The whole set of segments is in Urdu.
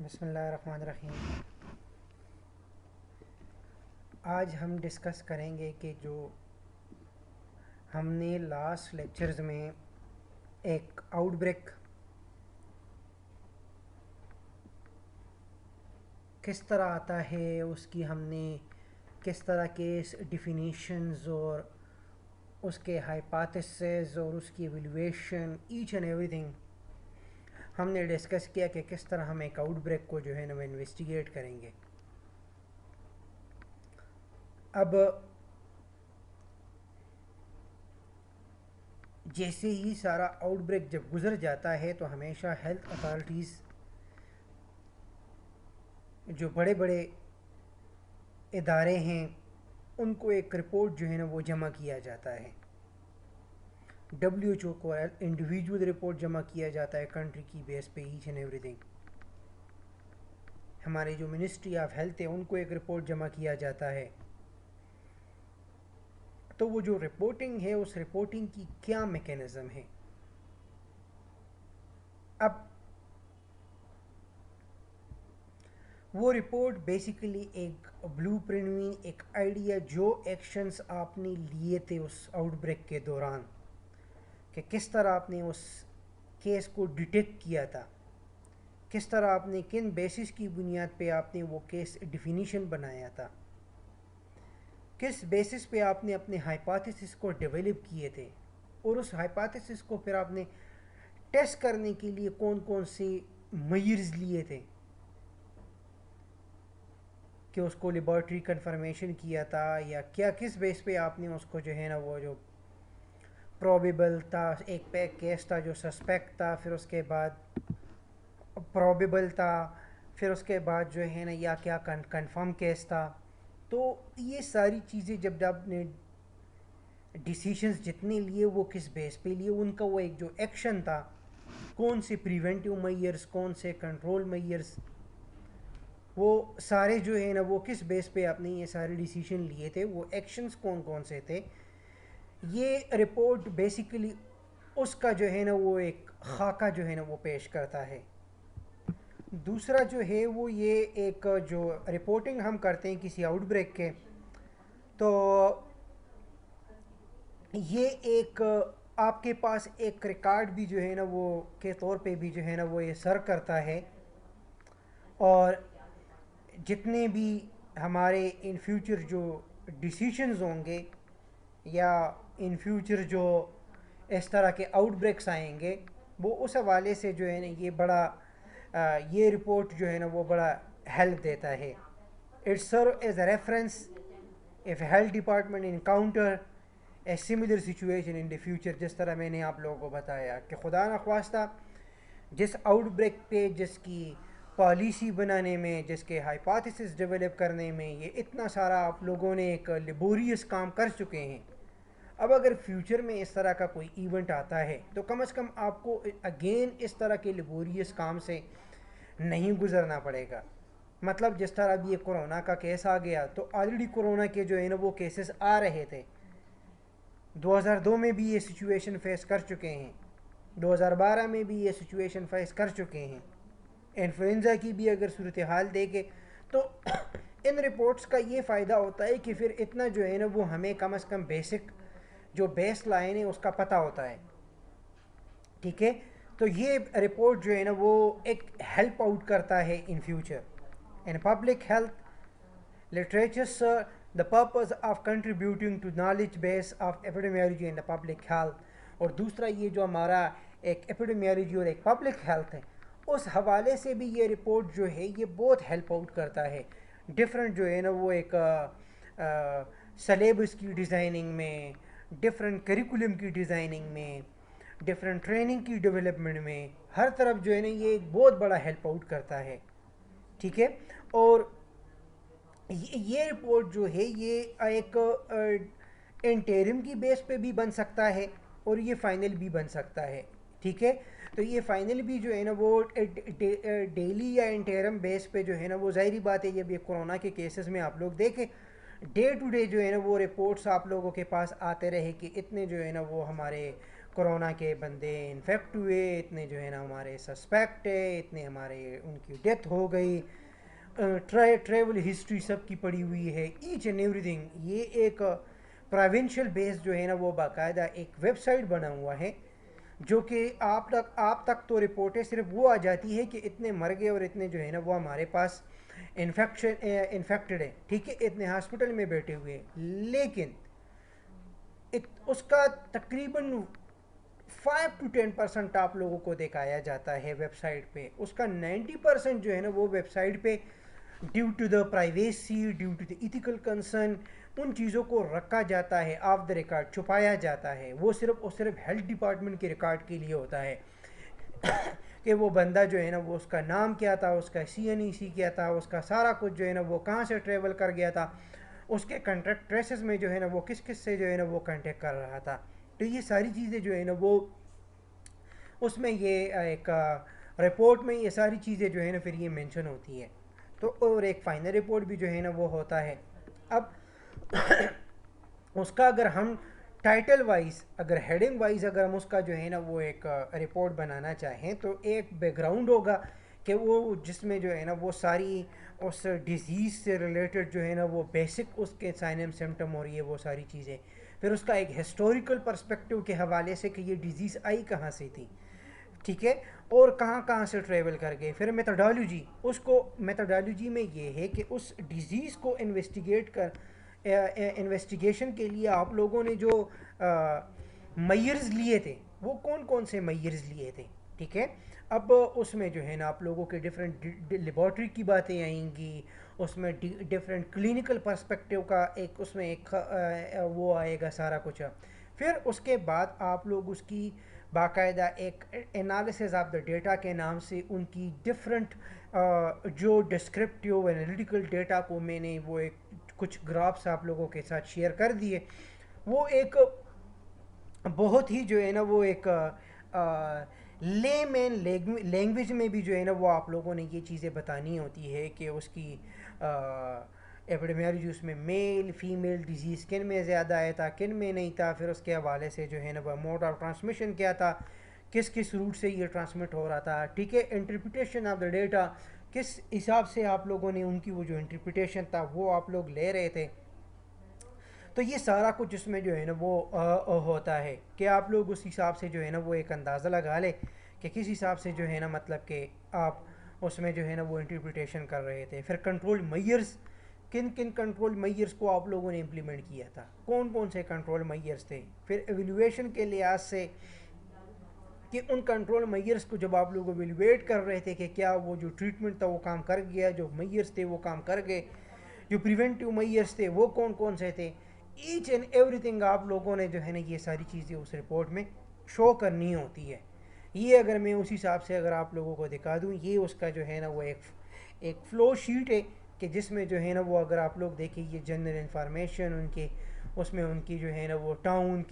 بسم اللہ الرحمن الرحیم۔ آج ہم ڈسکس کریں گے کہ جو ہم نے لاسٹ لیکچرز میں ایک آؤٹ بریک کس طرح آتا ہے، اس کی ہم نے کس طرح کے ڈیفینیشنز اور اس کے ہائپاتھیسز اور اس کی evaluation each and everything ہم نے ڈسکس کیا کہ کس طرح ہم ایک آؤٹ بریک کو جو ہے نا وہ انویسٹیگیٹ کریں گے۔ اب جیسے ہی سارا آؤٹ بریک جب گزر جاتا ہے تو ہمیشہ ہیلتھ اتھارٹیز جو بڑے بڑے ادارے ہیں ان کو ایک رپورٹ جو ہے نا وہ جمع کیا جاتا ہے۔ WHO کو انڈیویجول رپورٹ جمع کیا جاتا ہے کنٹری کی بیس پہ ایچ اینڈ ایوری تھنگ۔ ہمارے جو منسٹری آف ہیلتھ ہے ان کو ایک رپورٹ جمع کیا جاتا ہے۔ تو وہ جو رپورٹنگ ہے اس رپورٹنگ کی کیا میکینزم ہے؟ اب وہ رپورٹ بیسیکلی ایک بلو پرنٹ میں ایک آئیڈیا جو ایکشنز آپ نے لیے تھے اس آؤٹ بریک کے دوران، کہ کس طرح آپ نے اس کیس کو ڈیٹیکٹ کیا تھا، کس طرح آپ نے کن بیسس کی بنیاد پہ آپ نے وہ کیس ڈیفینیشن بنایا تھا، کس بیسس پہ آپ نے اپنے ہائپاتھیسس کو ڈیولپ کیے تھے، اور اس ہائپاتھیسس کو پھر آپ نے ٹیسٹ کرنے کے لیے کون کون سے میئرز لیے تھے، کہ اس کو لیبارٹری کنفرمیشن کیا تھا یا کیا کس بیس پہ آپ نے اس کو جو ہے نا وہ جو پروبیبل تھا، ایک پیک کیس تھا جو سسپیکٹ تھا، پھر اس کے بعد پروبیبل تھا، پھر اس کے بعد جو ہے نا یا کیا کنفرم کیس تھا۔ تو یہ ساری چیزیں جب آپ نے ڈیسیشنز جتنے لیے وہ کس بیس پہ لیے، ان کا وہ ایک جو ایکشن تھا، کون سے پریونٹیو میئرز، کون سے کنٹرول میئرز، وہ سارے جو ہے نا وہ کس بیس پہ آپ نے یہ سارے ڈیسیشن لیے تھے، وہ ایکشنز کون کون سے تھے، یہ رپورٹ بیسیکلی اس کا جو ہے نا وہ ایک خاکہ جو ہے نا وہ پیش کرتا ہے۔ دوسرا جو ہے وہ یہ ایک جو رپورٹنگ ہم کرتے ہیں کسی آؤٹ بریک کے، تو یہ ایک آپ کے پاس ایک ریکارڈ بھی جو ہے نا وہ کے طور پہ بھی جو ہے نا وہ یہ سر کرتا ہے، اور جتنے بھی ہمارے ان فیوچر جو ڈیسیشنز ہوں گے یا ان فیوچر جو اس طرح کے آؤٹ بریکس آئیں گے، وہ اس حوالے سے جو ہے نا یہ بڑا یہ رپورٹ جو ہے نا وہ بڑا ہیلپ دیتا ہے۔ It serve as a reference if health department encounter a similar situation in the future، جس طرح میں نے آپ لوگوں کو بتایا کہ خدا نخواستہ جس آؤٹ بریک پہ جس کی پالیسی بنانے میں، جس کے ہائپاتھیسس ڈیولپ کرنے میں یہ اتنا سارا آپ لوگوں نے ایک لیبوریس کام کر چکے ہیں، اب اگر فیوچر میں اس طرح کا کوئی ایونٹ آتا ہے تو کم از کم آپ کو اگین اس طرح کے لیبوریس کام سے نہیں گزرنا پڑے گا۔ مطلب جس طرح اب یہ کرونا کا کیس آ گیا تو آلریڈی کرونا کے جو ہے نا وہ کیسز آ رہے تھے، 2002 میں بھی یہ سچویشن فیس کر چکے ہیں، 2012 میں بھی یہ سچویشن فیس کر چکے ہیں۔ انفلوئنزا کی بھی اگر صورتحال دیکھے تو ان رپورٹس کا یہ فائدہ ہوتا ہے کہ پھر اتنا جو ہے نا وہ ہمیں کم از کم بیسک جو بیس لائن ہے اس کا پتہ ہوتا ہے، ٹھیک ہے۔ تو یہ رپورٹ جو ہے نا وہ ایک ہیلپ آؤٹ کرتا ہے in future in public health literature. Sir, the purpose of contributing to knowledge base of epidemiology and the public health، اور دوسرا یہ جو ہمارا ایک ایپیڈیمیالوجی اور ایک پبلک ہیلتھ ہے، اس حوالے سے بھی یہ رپورٹ جو ہے یہ بہت ہیلپ آؤٹ کرتا ہے ڈفرینٹ جو ہے نا وہ ایک سلیبس کی ڈیزائننگ میں، ڈفرینٹ کریکولم کی ڈیزائننگ میں، ڈفرینٹ ٹریننگ کی ڈیولپمنٹ میں، ہر طرف جو ہے نا یہ ایک بہت بڑا ہیلپ آؤٹ کرتا ہے، ٹھیک ہے۔ اور یہ رپورٹ جو ہے یہ ایک انٹیرم کی بیس پہ بھی بن سکتا ہے اور یہ فائنل بھی بن سکتا ہے، ٹھیک ہے۔ تو یہ فائنل بھی جو ہے نا وہ ڈیلی یا انٹیرم بیس پہ جو ہے نا وہ ظاہری بات ہے، جب یہ کرونا کے کیسز میں آپ لوگ دیکھیں ڈے ٹو ڈے جو ہے نا وہ رپورٹس آپ لوگوں کے پاس آتے رہے کہ اتنے جو ہے نا وہ ہمارے کورونا کے بندے انفیکٹ ہوئے، اتنے جو ہے نا ہمارے سسپیکٹ ہے، اتنے ہمارے ان کی ڈیتھ ہو گئی، ٹریول ہسٹری سب کی پڑی ہوئی ہے، ایچ اینڈ ایوری تھنگ. یہ ایک پروونشل بیس جو ہے نا وہ باقاعدہ ایک ویب سائٹ بنا ہوا ہے جو کہ آپ تک تو رپورٹیں صرف وہ آ جاتی ہے کہ اتنے مر گئے اور اتنے جو ہے نا وہ ہمارے پاس انفیکٹڈ ہے، ٹھیک ہے، اتنے ہاسپٹل میں بیٹھے ہوئے ہیں. لیکن اس کا تقریباً 5 to 10% آپ لوگوں کو دکھایا جاتا ہے ویب سائٹ پہ. اس کا 90% جو ہے نا وہ ویب سائٹ پہ due to the privacy, due to the ethical concern, ان چیزوں کو رکھا جاتا ہے، آف دا ریکارڈ چھپایا جاتا ہے. وہ صرف اور صرف ہیلتھ ڈپارٹمنٹ کے ریکارڈ کے لیے ہوتا ہے کہ وہ بندہ جو ہے نا وہ اس کا نام کیا تھا، اس کا CNEC کیا تھا، اس کا سارا کچھ جو ہے نا وہ کہاں سے ٹریول کر گیا تھا، اس کے کنٹیکٹ ٹریسز میں جو ہے نا وہ کس کس سے جو ہے نا وہ کانٹیکٹ کر رہا تھا. تو یہ ساری چیزیں جو ہے نا وہ اس میں یہ ایک رپورٹ میں یہ ساری چیزیں جو ہے نا پھر یہ مینشن ہوتی ہے. تو اور ایک فائنل رپورٹ بھی جو ہے نا وہ ہوتا ہے. اب اس کا اگر ہم ٹائٹل وائز، اگر ہیڈنگ وائز اگر ہم اس کا جو ہے نا وہ ایک رپورٹ بنانا چاہیں تو ایک بیک گراؤنڈ ہوگا کہ وہ جس میں جو ہے نا وہ ساری اس ڈیزیز سے ریلیٹڈ جو ہے نا وہ بیسک اس کے سائن اینڈ سمٹم اور یہ وہ ساری چیزیں، پھر اس کا ایک ہسٹوریکل پرسپیکٹیو کے حوالے سے کہ یہ ڈیزیز آئی کہاں سے تھی، ٹھیک ہے، اور کہاں کہاں سے ٹریول کر گئے. پھر میتھڈالوجی، اس کو میتھڈالوجی میں یہ ہے کہ اس ڈیزیز کو انویسٹیگیشن کے لیے آپ لوگوں نے جو میئرز لیے تھے وہ کون کون سے میئرز لیے تھے، ٹھیک ہے. اب اس میں جو ہے نا آپ لوگوں کے ڈفرینٹ لیبارٹری کی باتیں آئیں گی، اس میں ڈفرینٹ کلینکل پرسپیکٹیو کا ایک اس میں ایک وہ آئے گا سارا کچھ. پھر اس کے بعد آپ لوگ اس کی باقاعدہ ایک انالیسز آف دا ڈیٹا کے نام سے ان کی ڈفرینٹ جو ڈسکرپٹیو انالیٹیکل ڈیٹا کو میں نے وہ ایک کچھ گرافس آپ لوگوں کے ساتھ شیئر کر دیے. وہ ایک بہت ہی جو ہے نا وہ ایک لے مین لینگویج میں بھی جو ہے نا وہ آپ لوگوں نے یہ چیزیں بتانی ہوتی ہے کہ اس کی ایپیڈیمیالوجی، اس میں میل فیمیل ڈیزیز کن میں زیادہ آیا تھا کن میں نہیں تھا، پھر اس کے حوالے سے جو ہے نا وہ موڈ آف ٹرانسمیشن کیا تھا، کس کس روٹ سے یہ ٹرانسمٹ ہو رہا تھا، ٹھیک ہے. انٹرپریٹیشن آف دا ڈیٹا، کس حساب سے آپ لوگوں نے ان کی وہ جو انٹرپریٹیشن تھا وہ آپ لوگ لے رہے تھے. تو یہ سارا کچھ اس میں جو ہے نا وہ ہوتا ہے کہ آپ لوگ اس حساب سے جو ہے نا وہ ایک اندازہ لگا لیں کہ کس حساب سے جو ہے نا مطلب کہ آپ اس میں جو ہے نا وہ انٹرپریٹیشن کر رہے تھے. پھر کنٹرول میئرز، کن کن کنٹرول میئرز کو آپ لوگوں نے امپلیمنٹ کیا تھا، کون کون سے کنٹرول میئرز تھے. پھر ایویلویشن کے لحاظ سے کہ ان کنٹرول میئرز کو جب آپ لوگ ایویلویٹ کر رہے تھے کہ کیا وہ جو ٹریٹمنٹ تھا وہ کام کر گیا، جو میئرز تھے وہ کام کر گئے، جو پریونٹیو میئرز تھے وہ کون کون سے تھے. ایچ اینڈ ایوری تھنگ آپ لوگوں نے جو ہے نا یہ ساری چیزیں اس رپورٹ میں شو کرنی ہوتی ہے. یہ اگر میں اس حساب سے اگر آپ لوگوں کو دکھا دوں، یہ اس کا جو ہے نا وہ ایک فلو شیٹ ہے کہ جس میں جو ہے نا وہ اگر آپ لوگ دیکھیں یہ جنرل انفارمیشن ان کے، اس میں ان کی جو ہے نا وہ ٹاؤن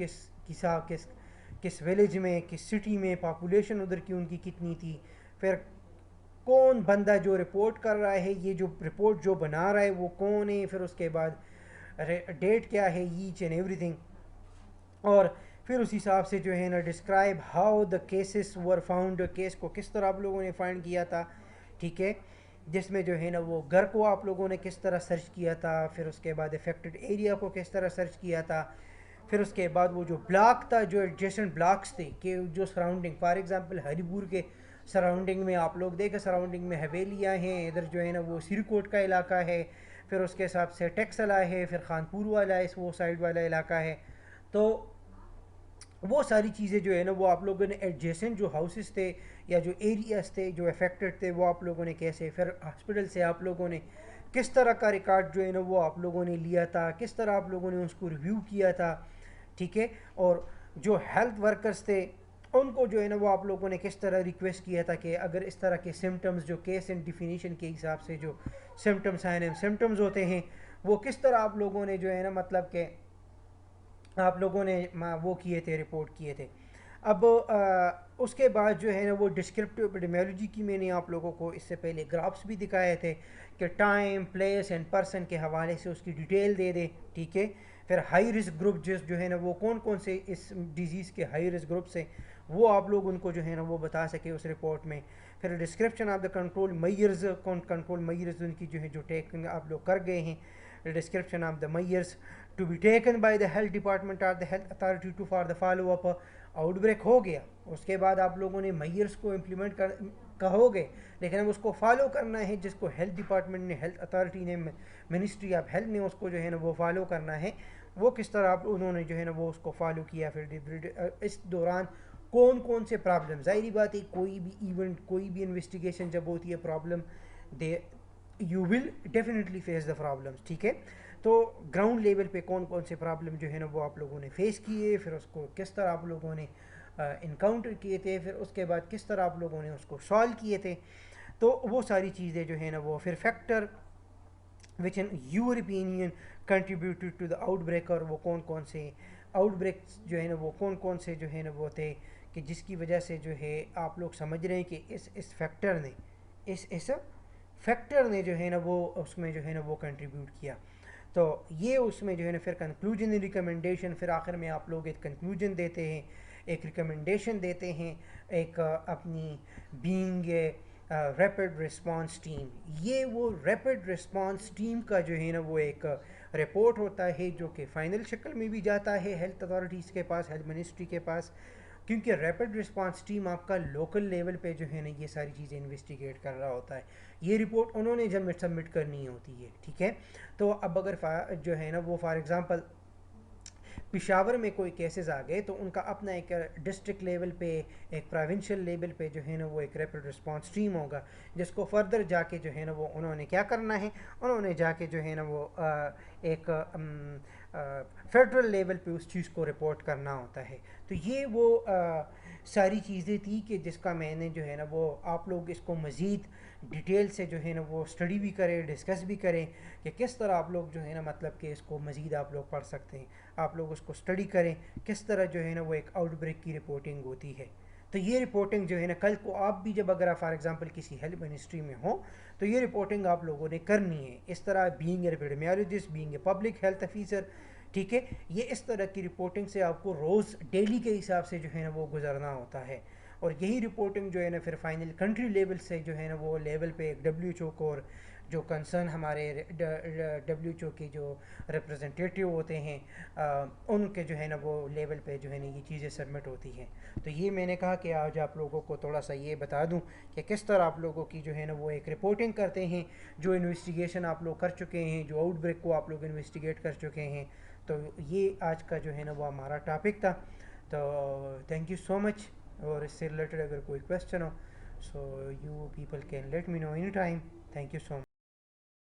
کس ویلیج میں، کس سٹی میں، پاپولیشن ادھر کی ان کی کتنی تھی، پھر کون بندہ جو رپورٹ کر رہا ہے، یہ جو رپورٹ جو بنا رہا ہے وہ کون ہے، پھر اس کے بعد ڈیٹ کیا ہے، ایچ اینڈ ایوری تھنگ. اور پھر اس حساب سے جو ہے نا describe how the cases were found, case کو کس طرح آپ لوگوں نے فائنڈ کیا تھا، ٹھیک ہے، جس میں جو ہے نا وہ گھر کو آپ لوگوں نے کس طرح سرچ کیا تھا، پھر اس کے بعد افیکٹڈ ایریا کو کس طرح سرچ کیا تھا، پھر اس کے بعد وہ جو بلاک تھا، جو ایڈجیسنٹ بلاکس تھے کہ جو سراؤنڈنگ، فار ایگزامپل ہری پور کے سراؤنڈنگ میں آپ لوگ دیکھیں سراؤنڈنگ میں حویلیاں ہیں، ادھر جو ہے نا وہ سیرکوٹ کا علاقہ ہے، پھر اس کے حساب سے ٹیکسلا ہے، پھر خانپور والا ہے، وہ سائڈ والا علاقہ ہے. تو وہ ساری چیزیں جو ہے نا وہ آپ لوگوں نے ایڈجیسنٹ جو ہاؤسز تھے یا جو ایریاز تھے جو افیکٹڈ تھے وہ آپ لوگوں نے کیسے، پھر ہاسپٹل سے آپ لوگوں نے کس طرح کا ریکارڈ جو ہے نا وہ آپ لوگوں نے لیا تھا، کس طرح آپ لوگوں نے اس کو ریویو کیا تھا، ٹھیک ہے. اور جو ہیلتھ ورکرز تھے ان کو جو ہے نا وہ آپ لوگوں نے کس طرح ریکویسٹ کیا تھا کہ اگر اس طرح کے سمٹمز جو کیس اینڈ ڈیفینیشن کے حساب سے جو سمٹمز سائن اینڈ سمٹمز ہوتے ہیں وہ کس طرح آپ لوگوں نے جو ہے نا مطلب کہ آپ لوگوں نے وہ کیے تھے، رپورٹ کیے تھے. اب اس کے بعد جو ہے نا وہ ڈسکرپٹیو ایپیڈیمیالوجی کی میں نے آپ لوگوں کو اس سے پہلے گرافس بھی دکھائے تھے کہ ٹائم، پلیس اینڈ پرسن کے حوالے سے اس کی ڈیٹیل دے دیں، ٹھیک ہے. پھر ہائی رسک گروپ جو ہے نا وہ کون کون سے اس ڈیزیز کے ہائی رسک گروپس ہیں وہ آپ لوگ ان کو جو ہے نا وہ بتا سکے اس رپورٹ میں. پھر description of the control measures, control measures ان کی جو ہے جو ٹیکنگ آپ لوگ کر گئے ہیں, description of the measures to be taken by the health department اور the health authority to for the follow up. Outbreak ہو گیا, اس کے بعد آپ لوگوں نے میئرس کو امپلیمنٹ کہو گے, لیکن اب اس کو فالو کرنا ہے, جس کو ہیلتھ ڈپارٹمنٹ نے, ہیلتھ اتھارٹی نے, منسٹری آف ہیلتھ نے اس کو جو ہے نا وہ فالو کرنا ہے, وہ کس طرح آپ انہوں نے جو ہے نا وہ اس کو فالو کیا. پھر اس دوران کون کون سے پرابلم, ظاہری بات ہے کوئی بھی ایونٹ, کوئی بھی انویسٹیگیشن جب ہوتی ہے problem they you will definitely face the problems, ٹھیک ہے. تو گراؤنڈ لیول پہ کون کون سے پرابلم جو ہے نا وہ آپ لوگوں نے فیس کیے, پھر اس کو کس طرح آپ لوگوں نے انکاؤنٹر کیے تھے, پھر اس کے بعد کس طرح آپ لوگوں نے اس کو سالو کیے تھے. تو وہ ساری چیزیں جو ہے نا وہ پھر factor which in your opinion contributed to the outbreak, اور وہ کون کون سے آؤٹ بریکس جو ہے نا وہ کون کون سے جو ہے نا وہ تھے کہ جس کی وجہ سے جو ہے آپ لوگ سمجھ رہے ہیں کہ اس فیکٹر نے اس فیکٹر نے جو ہے نا وہ اس میں جو ہے نا وہ کنٹریبیوٹ کیا. تو یہ اس میں جو ہے نا پھر کنکلوژن ریکمنڈیشن, پھر آخر میں آپ لوگ ایک کنکلوژن دیتے ہیں, ایک ریکمنڈیشن دیتے ہیں, ایک اپنی being a rapid response team. یہ وہ ریپڈ رسپانس ٹیم کا جو ہے نا وہ ایک رپورٹ ہوتا ہے جو کہ فائنل شکل میں بھی جاتا ہے ہیلتھ اتھارٹیز کے پاس, ہیلتھ منسٹری کے پاس, کیونکہ ریپڈ رسپانس ٹیم آپ کا لوکل لیول پہ جو ہے نا یہ ساری چیزیں انویسٹیگیٹ کر رہا ہوتا ہے. یہ رپورٹ انہوں نے جب سبمٹ کرنی ہوتی ہے, ٹھیک ہے. تو اب اگر جو ہے نا وہ فار ایگزامپل پشاور میں کوئی کیسز آ گئے تو ان کا اپنا ایک ڈسٹرکٹ لیول پہ, ایک پروونشل لیول پہ جو ہے نا وہ ایک ریپڈ رسپانس ٹیم ہوگا, جس کو فردر جا کے جو ہے نا وہ انہوں نے کیا کرنا ہے, انہوں نے جا کے جو ہے نا وہ ایک فیڈرل لیول پہ اس چیز کو رپورٹ کرنا ہوتا ہے. تو یہ وہ ساری چیزیں تھیں کہ جس کا میں نے جو ہے نا وہ آپ لوگ اس کو مزید ڈیٹیل سے جو ہے نا وہ اسٹڈی بھی کریں, ڈسکس بھی کریں کہ کس طرح آپ لوگ جو ہے نا مطلب کہ اس کو مزید آپ لوگ پڑھ سکتے ہیں, آپ لوگ اس کو اسٹڈی کریں کس طرح جو ہے نا وہ ایک آؤٹ بریک کی رپورٹنگ ہوتی ہے. تو یہ رپورٹنگ جو ہے نا کل کو آپ بھی جب اگر آپ فار ایگزامپل کسی ہیلتھ منسٹری میں ہوں تو یہ رپورٹنگ آپ لوگوں نے کرنی ہے. اس طرح being a epidemiologist, being a public health officer, ٹھیک ہے, یہ اس طرح کی رپورٹنگ سے آپ کو روز ڈیلی کے حساب سے جو ہے نا وہ گزرنا ہوتا ہے. اور یہی رپورٹنگ جو ہے نا پھر فائنل کنٹری لیول سے جو ہے نا وہ لیول پہ ایک ڈبلیو ایچ او کو, اور جو کنسرن ہمارے ڈبلیو ایچ او کے جو ریپرزنٹیٹیو ہوتے ہیں ان کے جو ہے نا وہ لیول پہ جو ہے نا یہ چیزیں سبمٹ ہوتی ہیں. تو یہ میں نے کہا کہ آج آپ لوگوں کو تھوڑا سا یہ بتا دوں کہ کس طرح آپ لوگوں کی جو ہے نا وہ ایک رپورٹنگ کرتے ہیں, جو انویسٹیگیشن آپ لوگ کر چکے ہیں, جو آؤٹ بریک کو آپ لوگ انویسٹیگیٹ کر چکے ہیں. تو یہ آج کا جو ہے نا وہ ہمارا ٹاپک تھا. تو تھینک یو سو مچ. اور اس سے ریلیٹڈ اگر کوئی کویشچن ہو so you people can let me know any time. Thank you so much.